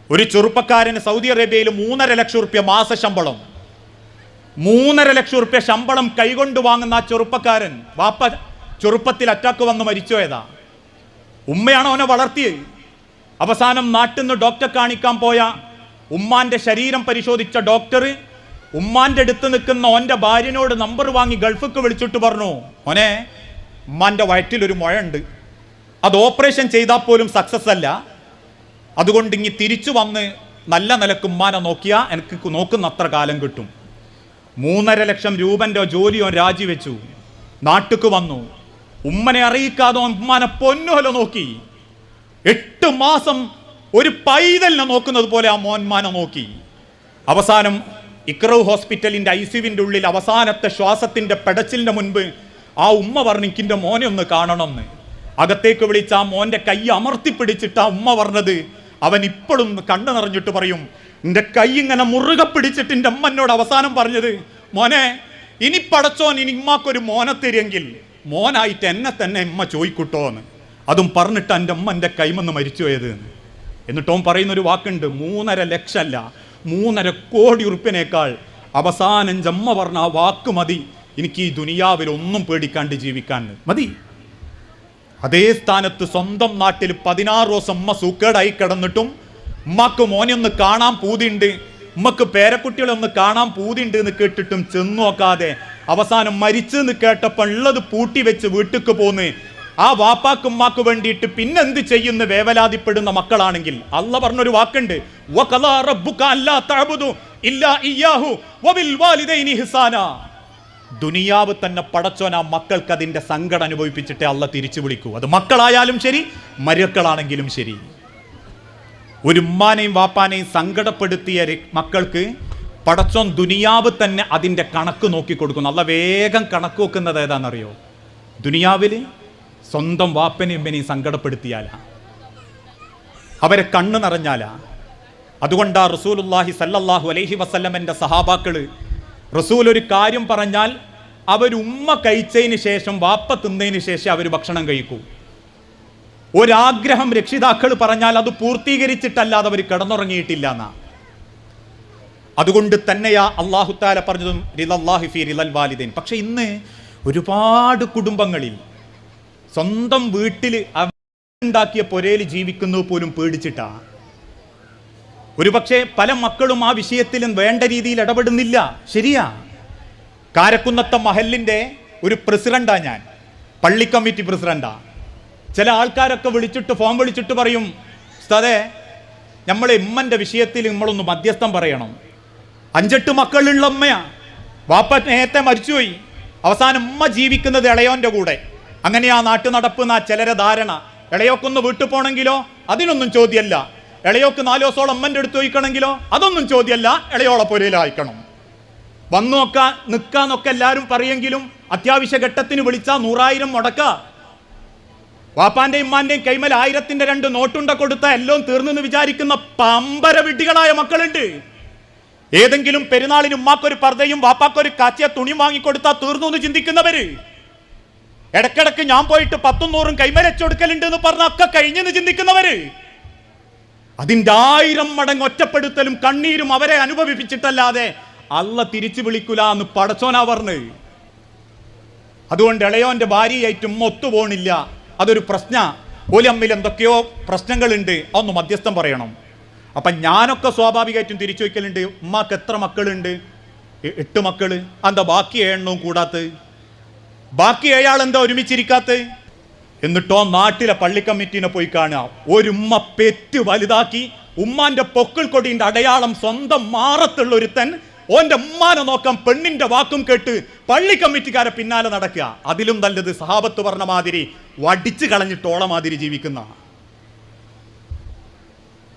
ഒരു ചെറുപ്പക്കാരന് സൗദി അറേബ്യയിൽ 3.5 ലക്ഷം റുപ്യ മാസ ശമ്പളം, 3.5 ലക്ഷം റുപ്യ ശമ്പളം കൈകൊണ്ട് വാങ്ങുന്ന ആ ചെറുപ്പക്കാരൻ വാപ്പ ചെറുപ്പത്തിൽ അറ്റാക്ക് വന്ന് മരിച്ചോയതാ. ഉമ്മയാണ് അവനെ വളർത്തിയത്. അവസാനം നാട്ടിൽ നിന്ന് ഡോക്ടറെ കാണിക്കാൻ പോയ ഉമ്മാന്റെ ശരീരം പരിശോധിച്ച ഡോക്ടർ ഉമ്മാന്റെ അടുത്ത് നിൽക്കുന്ന ഓൻ്റെ ഭാര്യനോട് നമ്പർ വാങ്ങി ഗൾഫിക്ക് വിളിച്ചിട്ട് പറഞ്ഞു, മോനെ ഉമ്മാന്റെ വയറ്റിലൊരു മുഴയുണ്ട്, അത് ഓപ്പറേഷൻ ചെയ്താൽ പോലും സക്സസ് അല്ല, അതുകൊണ്ട് ഇനി തിരിച്ചു വന്ന് നല്ല നിലക്ക് ഉമ്മാനെ നോക്കിയാൽ എനിക്ക് നോക്കുന്ന അത്ര കാലം കിട്ടും. 3.5 ലക്ഷം രൂപൻ്റെ ജോലിയോ രാജിവെച്ചു, നാട്ടിക്ക് വന്നു. ഉമ്മനെ അറിയിക്കാതെ ഉമ്മാനെ പൊന്നുപോലെ നോക്കി. 8 മാസം ഒരു പൈതലിനെ നോക്കുന്നത് പോലെ ആ മോന്മാനെ നോക്കി. അവസാനം ഇക്രൗ ഹോസ്പിറ്റലിൻ്റെ ICUവിൻ്റെ ഉള്ളിൽ അവസാനത്തെ ശ്വാസത്തിൻ്റെ പെടച്ചിലിൻ്റെ മുൻപ് ആ ഉമ്മ പറഞ്ഞു, എനിക്കിൻ്റെ മോനെ ഒന്ന് കാണണമെന്ന്. അകത്തേക്ക് വിളിച്ച് ആ മോൻ്റെ കൈ അമർത്തിപ്പിടിച്ചിട്ട് ആ ഉമ്മ പറഞ്ഞത്, അവൻ ഇപ്പോഴും കണ്ണു നിറഞ്ഞിട്ട് പറയും, എൻ്റെ കൈ ഇങ്ങനെ മുറുകെ പിടിച്ചിട്ട് എൻ്റെ അമ്മനോട് അവസാനം പറഞ്ഞത്, മോനെ ഇനി പടച്ചോൻ ഇനി ഉമ്മാക്കൊരു മോനെ തരുമെങ്കിൽ മോനായിട്ട് എന്നെ തന്നെ ഉമ്മ ചോദിക്കൂട്ടോ എന്ന്. അതും പറഞ്ഞിട്ട് എൻ്റെ അമ്മ എൻ്റെ കൈമെന്ന് മരിച്ചു പോയത്. എന്നിട്ടോൻ പറയുന്നൊരു വാക്കുണ്ട്, 3.5 ലക്ഷം അല്ല 3.5 കോടി ഉറുപ്പിനേക്കാൾ അവസാനം ജമ്മ പറഞ്ഞ ആ വാക്ക് മതി എനിക്ക് ഈ ദുനിയാവിൽ ഒന്നും പേടിക്കാണ്ട് ജീവിക്കാൻ മതി. അതേ സ്ഥാനത്ത് സ്വന്തം നാട്ടിൽ 16 ദിവസം ഉമ്മ സൂക്കേടായി കിടന്നിട്ടും ഉമ്മക്ക് മോനെ ഒന്ന് കാണാൻ പൂതിയുണ്ട്, ഉമ്മക്ക് പേരക്കുട്ടികളൊന്ന് കാണാൻ പൂതിയുണ്ട് എന്ന് കേട്ടിട്ടും ചെന്നു നോക്കാതെ അവസാനം മരിച്ചെന്ന് കേട്ടപ്പോൾ ഉള്ളത് പൂട്ടി വെച്ച് വീട്ടിക്ക് പോന്ന് ആ വാപ്പാക്ക് ഉമ്മാക്ക് വേണ്ടിയിട്ട് പിന്നെന്ത് ചെയ്യുന്ന വേവലാതിപ്പെടുന്ന മക്കളാണെങ്കിൽ അള്ള പറഞ്ഞൊരു വാക്കുണ്ട്, ദുനിയാവ് തന്നെ പടച്ചോൻ ആ മക്കൾക്ക് അതിൻ്റെ സങ്കടം അനുഭവിപ്പിച്ചിട്ടേ അള്ള തിരിച്ചു വിളിക്കൂ. അത് മക്കളായാലും ശരി മരുക്കളാണെങ്കിലും ശരി. ഒരു ഉമ്മാനെയും വാപ്പാനെയും സങ്കടപ്പെടുത്തിയ മക്കൾക്ക് പടച്ചോൻ ദുനിയാവ് തന്നെ അതിൻ്റെ കണക്ക് നോക്കി കൊടുക്കുന്നു. അല്ല വേഗം കണക്ക് വെക്കുന്നത് ഏതാണെന്നറിയോ? ദുനിയാവിൽ സ്വന്തം വാപ്പനെയും ഉമ്മനെയും സങ്കടപ്പെടുത്തിയാലാ, അവരെ കണ്ണ് നിറഞ്ഞാലാ. അതുകൊണ്ടാ റസൂലുള്ളാഹി സല്ലല്ലാഹു അലൈഹി വസല്ലമൻ്റെ സഹാബാക്കൾ റസൂൽ ഒരു കാര്യം പറഞ്ഞാൽ അവരുമ്മ കഴിച്ചതിന് ശേഷം വാപ്പ തിന്നതിന് ശേഷം അവർ ഭക്ഷണം കഴിക്കൂ. ഒരാഗ്രഹം രക്ഷിതാക്കൾ പറഞ്ഞാൽ അത് പൂർത്തീകരിച്ചിട്ടല്ലാതെ അവർ കിടന്നുറങ്ങിയിട്ടില്ല എന്നാ. അതുകൊണ്ട് തന്നെയാ അല്ലാഹു തആല പറഞ്ഞതും റിളല്ലാഹി ഫീ റിളൽ വാലിദൈൻ. പക്ഷെ ഇന്ന് ഒരുപാട് കുടുംബങ്ങളിൽ സ്വന്തം വീട്ടിൽ ഉണ്ടാക്കിയ പൊരയിൽ ജീവിക്കുന്നത് പോലും പേടിച്ചിട്ടാ. ഒരുപക്ഷെ പല മക്കളും ആ വിഷയത്തിലും വേണ്ട രീതിയിൽ ഇടപെടുന്നില്ല. ശരിയാ. കാരക്കുന്നത്തെ മഹലിൻ്റെ ഒരു പ്രസിഡന്റാ ഞാൻ, പള്ളി കമ്മിറ്റി പ്രസിഡന്റാ. ചില ആൾക്കാരൊക്കെ ഫോൺ വിളിച്ചിട്ട് പറയും, ഉസ്താദേ നമ്മളെ ഉമ്മൻ്റെ വിഷയത്തിൽ നമ്മളൊന്ന് മധ്യസ്ഥം പറയണം. 5-8 മക്കളുള്ള ഉമ്മയാ, വാപ്പ നേരത്തെ മരിച്ചുപോയി, അവസാനം ഉമ്മ ജീവിക്കുന്നത് ഇളയോൻ്റെ കൂടെ. അങ്ങനെയാ നാട്ടു നടപ്പുന്ന ചിലരെ ധാരണ. ഇളയോക്കൊന്ന് വീട്ടിൽ പോകണമെങ്കിലോ അതിനൊന്നും ചോദ്യമല്ല, ഇളയോക്ക് 4 ദിവസത്തോളം അമ്മൻ്റെ അടുത്ത് ചോദിക്കണമെങ്കിലോ അതൊന്നും ചോദ്യമല്ല, ഇളയോളെ പൊരയിലയക്കണം. വന്നു നോക്കാൻ നിൽക്കാന്നൊക്കെ എല്ലാവരും പറയെങ്കിലും അത്യാവശ്യ ഘട്ടത്തിന് വിളിച്ചാൽ 100,000 മുടക്ക. വാപ്പാന്റെയും ഉമ്മാന്റെയും കൈമൽ 1000-ന്റെ 2 നോട്ടുണ്ട കൊടുത്ത എല്ലാം തീർന്നെന്ന് വിചാരിക്കുന്ന പമ്പര വിഡ്ഢികളായ മക്കളുണ്ട്. ഏതെങ്കിലും പെരുന്നാളിന് ഉമ്മാക്കൊരു പർദ്ദയും വാപ്പാക്കൊരു കാച്ചിയ തുണിയും വാങ്ങിക്കൊടുത്താൽ തീർന്നു എന്ന് ചിന്തിക്കുന്നവര്, ഇടക്കിടക്ക് ഞാൻ പോയിട്ട് 10-100 കൈമലച്ചൊടുക്കലുണ്ട് എന്ന് പറഞ്ഞ ഒക്കെ കഴിഞ്ഞെന്ന് ചിന്തിക്കുന്നവര്, അതിൻ്റെ 1000 മടങ്ങ് ഒറ്റപ്പെടുത്തലും കണ്ണീരും അവരെ അനുഭവിപ്പിച്ചിട്ടല്ലാതെ അള്ള തിരിച്ചു വിളിക്കൂല എന്ന് പടച്ചോനാ പറഞ്ഞ്. അതുകൊണ്ട് ഇളയോന്റെ ഭാര്യയായിട്ടും ഒത്തുപോണില്ല, അതൊരു പ്രശ്ന. ഓലമ്മിൽ എന്തൊക്കെയോ പ്രശ്നങ്ങളുണ്ട്, അതൊന്ന് മധ്യസ്ഥം പറയണം. അപ്പം ഞാനൊക്കെ സ്വാഭാവികമായിട്ടും തിരിച്ചു വയ്ക്കലുണ്ട്, ഉമ്മാക്ക് എത്ര മക്കളുണ്ട്? 8 മക്കള്. എന്താ ബാക്കി 7 കൂടാത്ത? ബാക്കി 7 എന്താ ഒരുമിച്ചിരിക്കാത്ത? എന്നിട്ടോ നാട്ടിലെ പള്ളി കമ്മിറ്റീനെ പോയി കാണുക. ഒരു ഉമ്മ പെറ്റ് വലുതാക്കി ഉമ്മാന്റെ പൊക്കിൾ കൊടിന്റെ അടയാളം സ്വന്തം മാറത്തുള്ള ഒരുത്തൻ ഓന്റെ ഉമ്മാനെ നോക്കാൻ പെണ്ണിന്റെ വാക്കും കേട്ട് പള്ളി കമ്മിറ്റിക്കാരെ പിന്നാലെ നടക്കുക. അതിലും നല്ലത് സഹാബത്ത് പറഞ്ഞ മാതിരി വടിച്ചു കളഞ്ഞിട്ടോള മാതിരി ജീവിക്കുന്ന.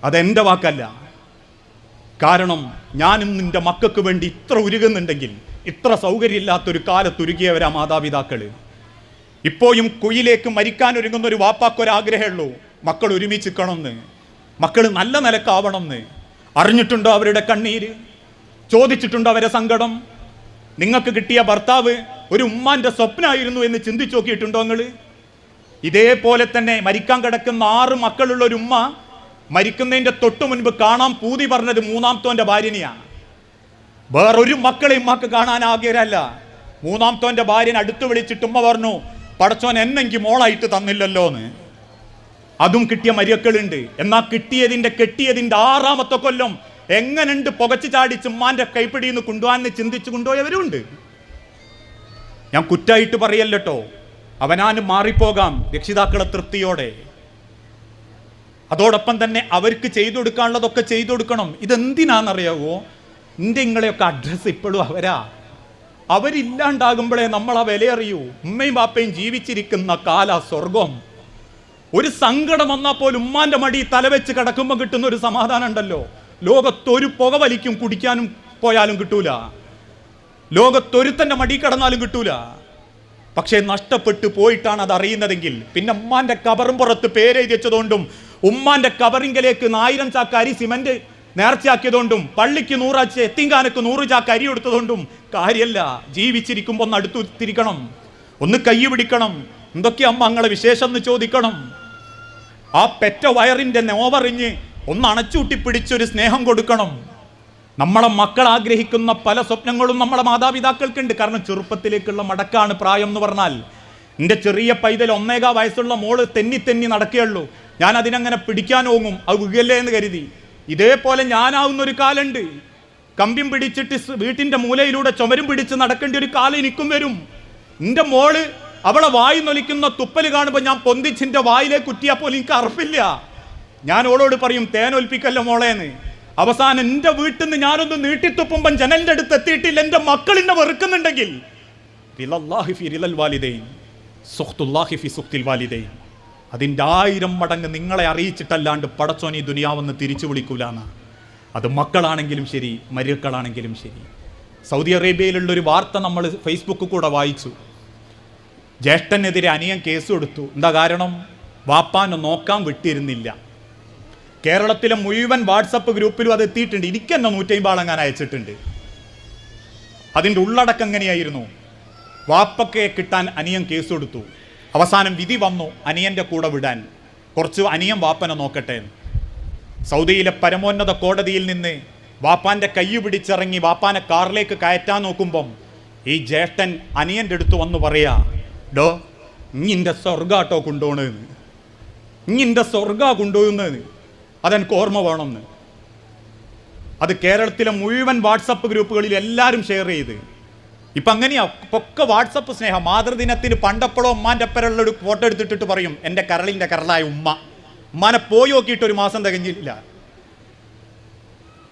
അതെന്റെ വാക്കല്ല. കാരണം ഞാനും നിന്റെ മക്കൾക്ക് വേണ്ടി ഇത്ര ഉരുകുന്നുണ്ടെങ്കിൽ, ഇത്ര സൗകര്യമില്ലാത്തൊരു കാലത്തുരുകിയവരാ മാതാപിതാക്കള്. ഇപ്പോഴും കുയിലേക്ക് മരിക്കാൻ ഒരുങ്ങുന്ന ഒരു വാപ്പാക്കൊരാഗ്രഹമുള്ളൂ, മക്കൾ ഒരുമിച്ചിക്കണമെന്ന്, മക്കൾ നല്ല നിലക്കാവണമെന്ന്. അറിഞ്ഞിട്ടുണ്ടോ അവരുടെ കണ്ണീര്? ചോദിച്ചിട്ടുണ്ടോ അവരെ സങ്കടം? നിങ്ങൾക്ക് കിട്ടിയ ഭർത്താവ് ഒരു ഉമ്മാന്റെ സ്വപ്നമായിരുന്നു എന്ന് ചിന്തിച്ചു നോക്കിയിട്ടുണ്ടോ നിങ്ങൾ? ഇതേപോലെ തന്നെ മരിക്കാൻ കിടക്കുന്ന 6 മക്കളുള്ള ഒരു ഉമ്മ മരിക്കുന്നതിൻ്റെ തൊട്ടു മുൻപ് കാണാൻ പൂതി പറഞ്ഞത് മൂന്നാമത്തോൻ്റെ ഭാര്യനെയാണ്. വേറൊരു മക്കളെ ഉമ്മക്ക് കാണാൻ ആഗ്രഹമല്ല. മൂന്നാമത്തോൻ്റെ ഭാര്യനെ അടുത്ത് വിളിച്ചിട്ട് ഉമ്മ പറഞ്ഞു, പടച്ചോൻ എന്നെങ്കിൽ മോളായിട്ട് തന്നില്ലല്ലോ എന്ന്. അതും കിട്ടിയ മരിയക്കളുണ്ട്. എന്നാൽ കെട്ടിയതിൻ്റെ 6ാമത്തെ കൊല്ലം എങ്ങനെയുണ്ട് പുകച്ചു ചാടിച്ച് ഉമ്മാൻ്റെ കൈപ്പിടിയിൽ നിന്ന് കൊണ്ടുപോകാൻ ചിന്തിച്ചു കൊണ്ടുപോയവരുണ്ട്. ഞാൻ കുറ്റായിട്ട് പറയല്ലോ, അവനാന് മാറിപ്പോകാം രക്ഷിതാക്കളെ തൃപ്തിയോടെ. അതോടൊപ്പം തന്നെ അവർക്ക് ചെയ്തു കൊടുക്കാനുള്ളതൊക്കെ ചെയ്തു കൊടുക്കണം. ഇതെന്തിനാണെന്നറിയാവോ? നിങ്ങളെയൊക്കെ അഡ്രസ്സ് ഇപ്പോഴും അവരില്ലാണ്ടാകുമ്പോഴേ നമ്മൾ ആ വിലയറിയൂ. ഉമ്മയും ബാപ്പയും ജീവിച്ചിരിക്കുന്ന കാല സ്വർഗം. ഒരു സങ്കടം വന്നാൽ പോലും ഉമ്മാന്റെ മടി തലവെച്ച് കിടക്കുമ്പോൾ കിട്ടുന്ന ഒരു സമാധാനം ഉണ്ടല്ലോ. ലോകത്തൊരു പുക വലിക്കും കുടിക്കാനും പോയാലും കിട്ടൂല, ലോകത്തൊരുത്തൻ്റെ മടി കിടന്നാലും കിട്ടൂല. പക്ഷേ നഷ്ടപ്പെട്ടു പോയിട്ടാണ് അത് അറിയുന്നതെങ്കിൽ പിന്നെ ഉമ്മാന്റെ കബറും പുറത്ത് പേരെഴുതി വെച്ചതുകൊണ്ടും ഉമ്മാന്റെ കബറിങ്കലേക്ക് 1000 ചാക്ക് അരി സിമന്റ് നേർച്ചയാക്കിയതുകൊണ്ടും പള്ളിക്ക് 100 ആഴ്ച എത്തിങ്കാനക്ക് 100 ചാക്ക് അരി എടുത്തതുകൊണ്ടും കാര്യമല്ല. ജീവിച്ചിരിക്കുമ്പോൾ ഒന്ന് അടുത്തിരിക്കണം, ഒന്ന് കൈ പിടിക്കണം. എന്തൊക്കെയാ അമ്മ അങ്ങളെ വിശേഷം എന്ന് ചോദിക്കണം. ആ പെറ്റ വയറിന്റെ നോവറിഞ്ഞ് ഒന്ന് അണച്ചൂട്ടി പിടിച്ചൊരു സ്നേഹം കൊടുക്കണം. നമ്മളെ മക്കൾ ആഗ്രഹിക്കുന്ന പല സ്വപ്നങ്ങളും നമ്മളെ മാതാപിതാക്കൾക്കുണ്ട്. കാരണം ചെറുപ്പത്തിലേക്കുള്ള മടക്കാണ് പ്രായം എന്ന് പറഞ്ഞാൽ. എൻ്റെ ചെറിയ പൈതൽ 1.25 വയസ്സുള്ള മോള് തെന്നി നടക്കുകയുള്ളൂ. ഞാൻ അതിനങ്ങനെ പിടിക്കാൻ ഓങ്ങും, അത് വീഴല്ലേ എന്ന് കരുതി. ഇതേപോലെ ഞാനാവുന്നൊരു കാലുണ്ട്. കമ്പിയും പിടിച്ചിട്ട് വീട്ടിൻ്റെ മൂലയിലൂടെ ചുമരും പിടിച്ച് നടക്കേണ്ട ഒരു കാലം എനിക്കും വരും. എൻ്റെ മോള് അവളെ വായി നൊലിക്കുന്ന തുപ്പൽ കാണുമ്പോൾ ഞാൻ പൊന്തിച്ചിൻ്റെ വായിലേക്ക് കുറ്റിയാൽ പോലും എനിക്ക് അറപ്പില്ല. ഞാൻ ഓളോട് പറയും, തേനൊൽപ്പിക്കല്ല മോളേന്ന്. അവസാനം എൻ്റെ വീട്ടിൽ നിന്ന് ഞാനൊന്ന് നീട്ടിത്തുപ്പുമ്പം ജനലിൻ്റെ അടുത്ത് എത്തിയിട്ടില്ല, എൻ്റെ മക്കൾ എന്നെ വെറുക്കുന്നുണ്ടെങ്കിൽ അതിൻ്റെ 1000 മടങ്ങ് നിങ്ങളെ അറിയിച്ചിട്ടല്ലാണ്ട് പടച്ചോൻ ഈ ദുനിയാവെന്ന് തിരിച്ചു വിളിക്കൂലാണ്. അത് മക്കളാണെങ്കിലും ശരി, മരുക്കളാണെങ്കിലും ശരി. സൗദി അറേബ്യയിലുള്ളൊരു വാർത്ത നമ്മൾ ഫേസ്ബുക്കിൽ കൂടെ വായിച്ചു. ജ്യേഷ്ഠനെതിരെ അനിയൻ കേസ് കൊടുത്തു. എന്താ കാരണം? വാപ്പാനെ നോക്കാൻ വിട്ടിരുന്നില്ല. കേരളത്തിലെ മുഴുവൻ വാട്സപ്പ് ഗ്രൂപ്പിലും അത് എത്തിയിട്ടുണ്ട്. എനിക്കെന്നെ 150 ആളെങ്ങാൻ അയച്ചിട്ടുണ്ട്. അതിൻ്റെ ഉള്ളടക്കം എങ്ങനെയായിരുന്നു? വാപ്പക്കെ കിട്ടാൻ അനിയൻ കേസ് കൊടുത്തു. അവസാനം വിധി വന്നു അനിയൻ്റെ കൂടെ വിടാൻ. കുറച്ച് അനിയൻ വാപ്പനെ നോക്കട്ടെ. സൗദിയിലെ പരമോന്നത കോടതിയിൽ നിന്ന് വാപ്പാൻ്റെ കൈ പിടിച്ചിറങ്ങി വാപ്പാനെ കാറിലേക്ക് കയറ്റാൻ നോക്കുമ്പം ഈ ജ്യേഷ്ഠൻ അനിയൻ്റെ അടുത്ത് വന്ന് പറയാ, ഡോ ഇങ്ങിൻ്റെ സ്വർഗാട്ടോ കൊണ്ടുപോകണമെന്ന്, ഇങ്ങിൻ്റെ സ്വർഗാ കൊണ്ടുപോകുന്നതെന്ന്, അതെനിക്ക് ഓർമ്മ വേണമെന്ന്. അത് കേരളത്തിലെ മുഴുവൻ വാട്സപ്പ് ഗ്രൂപ്പുകളിൽ എല്ലാവരും ഷെയർ ചെയ്ത്. ഇപ്പം അങ്ങനെയാ ഒക്കെ വാട്സപ്പ് സ്നേഹം. മാതൃദിനത്തിന് പണ്ടപ്പോഴോ ഉമ്മാൻ്റെ അപ്പരുള്ളൊരു ഫോട്ടോ എടുത്തിട്ടിട്ട് പറയും, എൻ്റെ കരളിൻ്റെ കരളായ ഉമ്മ. ഉമ്മാനെ പോയി നോക്കിയിട്ട് 1 മാസം തികഞ്ഞില്ല.